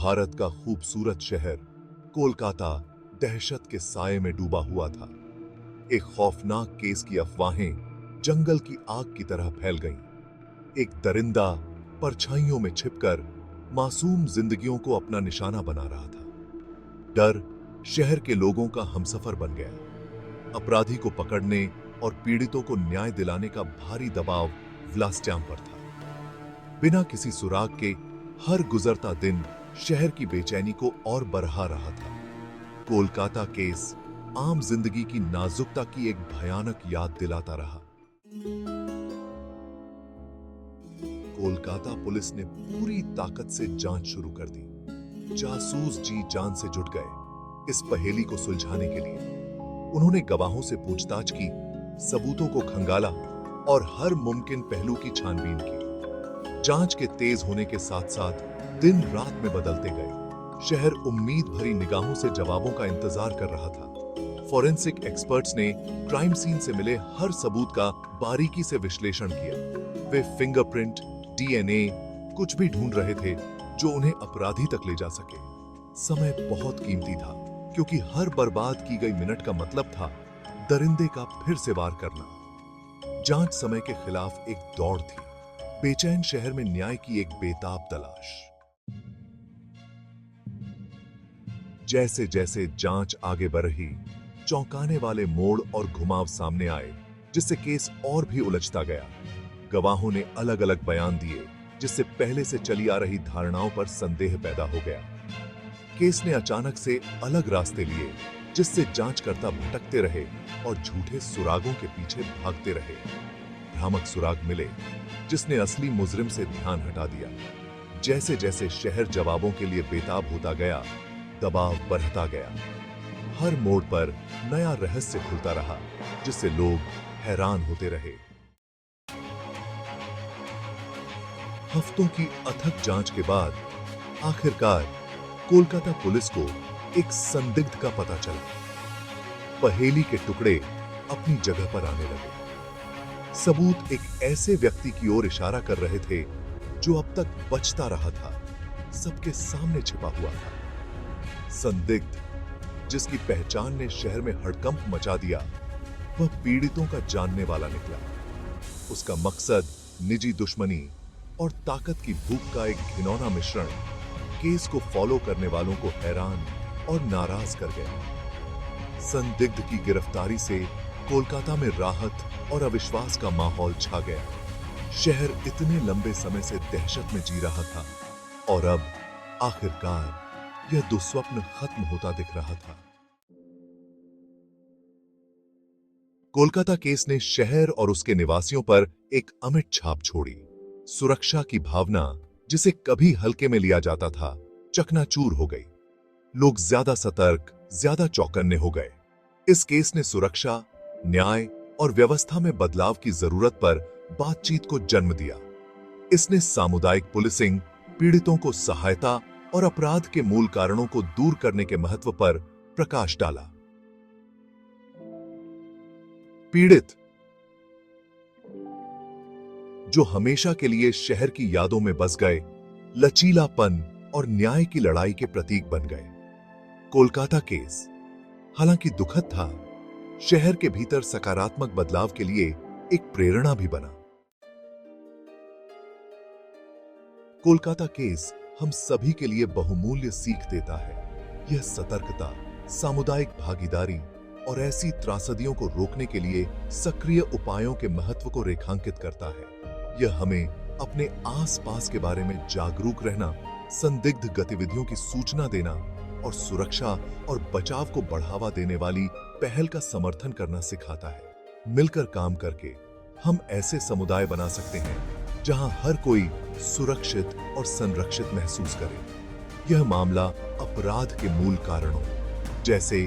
भारत का खूबसूरत शहर कोलकाता दहशत के साए में डूबा हुआ था। एक खौफनाक केस की अफवाहें जंगल की आग की तरह फैल गईं। एक दरिंदा परछाइयों में छिपकर मासूम जिंदगियों को अपना निशाना बना रहा था। डर शहर के लोगों का हमसफर बन गया। अपराधी को पकड़ने और पीड़ितों को न्याय दिलाने का भारी दबाव व्लास्टियाम पर था। बिना किसी सुराग के हर गुजरता दिन शहर की बेचैनी को और बढ़ा रहा था। कोलकाता केस आम जिंदगी की नाजुकता की एक भयानक याद दिलाता रहा। कोलकाता पुलिस ने पूरी ताकत से जांच शुरू कर दी। जासूस जी जान से जुट गए इस पहेली को सुलझाने के लिए। उन्होंने गवाहों से पूछताछ की, सबूतों को खंगाला और हर मुमकिन पहलू की छानबीन की। जांच के तेज होने के साथ साथ दिन रात में बदलते गए। शहर उम्मीद भरी निगाहों से जवाबों का इंतजार कर रहा था। फॉरेंसिक एक्सपर्ट्स ने क्राइम सीन से मिले हर सबूत का बारीकी से विश्लेषण किया। वे फिंगरप्रिंट, डीएनए, कुछ भी ढूंढ रहे थे जो उन्हें अपराधी तक ले जा सके। समय बहुत कीमती था, क्योंकि हर बर्बाद की गई मिनट का मतलब था दरिंदे का फिर से वार करना। जांच समय के खिलाफ एक दौड़ थी। बेचैन शहर में न्याय की एक बेताब तलाश। जैसे जैसे जांच आगे बढ़ रही, चौंकाने वाले मोड़ और घुमाव सामने आए, जिससे केस और भी उलझता गया। गवाहों ने अलग अलग बयान दिए, जिससे पहले से चली आ रही धारणाओं पर संदेह पैदा हो गया। केस ने अचानक से अलग रास्ते लिए, जिससे जांचकर्ता भटकते रहे और झूठे सुरागों के पीछे भागते रहे। भ्रामक सुराग मिले, जिसने असली मुजरिम से ध्यान हटा दिया। जैसे जैसे शहर जवाबों के लिए बेताब होता गया, दबाव बढ़ता गया। हर मोड़ पर नया रहस्य खुलता रहा, जिससे लोग हैरान होते रहे। हफ्तों की अथक जांच के बाद आखिरकार कोलकाता पुलिस को एक संदिग्ध का पता चला। पहेली के टुकड़े अपनी जगह पर आने लगे। सबूत एक ऐसे व्यक्ति की ओर इशारा कर रहे थे जो अब तक बचता रहा था, सबके सामने छिपा हुआ था। संदिग्ध, जिसकी पहचान ने शहर में हड़कंप मचा दिया, वह पीड़ितों का जानने वाला निकला। उसका मकसद निजी दुश्मनी और ताकत की भूख का एक घिनौना मिश्रण केस को फॉलो करने वालों को हैरान और नाराज कर गया। संदिग्ध की गिरफ्तारी से कोलकाता में राहत और अविश्वास का माहौल छा गया। शहर इतने लंबे समय से दहशत में जी रहा था, और अब आखिरकार यह दुस्वप्न खत्म होता दिख रहा था। कोलकाता केस ने शहर और उसके निवासियों पर एक अमिट छाप छोड़ी। सुरक्षा की भावना, जिसे कभी हल्के में लिया जाता था, चकनाचूर हो गई। लोग ज्यादा सतर्क, ज्यादा चौकन्ने हो गए। इस केस ने सुरक्षा, न्याय और व्यवस्था में बदलाव की जरूरत पर बातचीत को जन्म दिया। इसने सामुदायिक पुलिसिंग, पीड़ितों को सहायता और अपराध के मूल कारणों को दूर करने के महत्व पर प्रकाश डाला। पीड़ित, जो हमेशा के लिए शहर की यादों में बस गए, लचीलापन और न्याय की लड़ाई के प्रतीक बन गए। कोलकाता केस, हालांकि दुखद था, शहर के भीतर सकारात्मक बदलाव के लिए एक प्रेरणा भी बना। कोलकाता केस हम सभी के लिए बहुमूल्य सीख देता है। यह सतर्कता, सामुदायिक भागीदारी और ऐसी त्रासदियों को रोकने के लिए सक्रिय उपायों के महत्व को रेखांकित करता है। यह हमें अपने आसपास के बारे में जागरूक रहना, संदिग्ध गतिविधियों की सूचना देना और सुरक्षा और बचाव को बढ़ावा देने वाली पहल का समर्थन करना सिखाता है। मिलकर काम करके हम ऐसे समुदाय बना सकते हैं जहां हर कोई सुरक्षित और संरक्षित महसूस करे। यह मामला अपराध के मूल कारणों, जैसे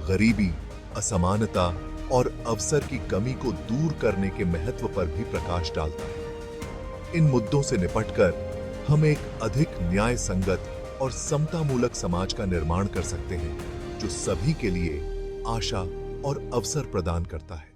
गरीबी, असमानता और अवसर की कमी को दूर करने के महत्व पर भी प्रकाश डालता है। इन मुद्दों से निपटकर हम एक अधिक न्याय संगत और समतामूलक समाज का निर्माण कर सकते हैं, जो सभी के लिए आशा और अवसर प्रदान करता है।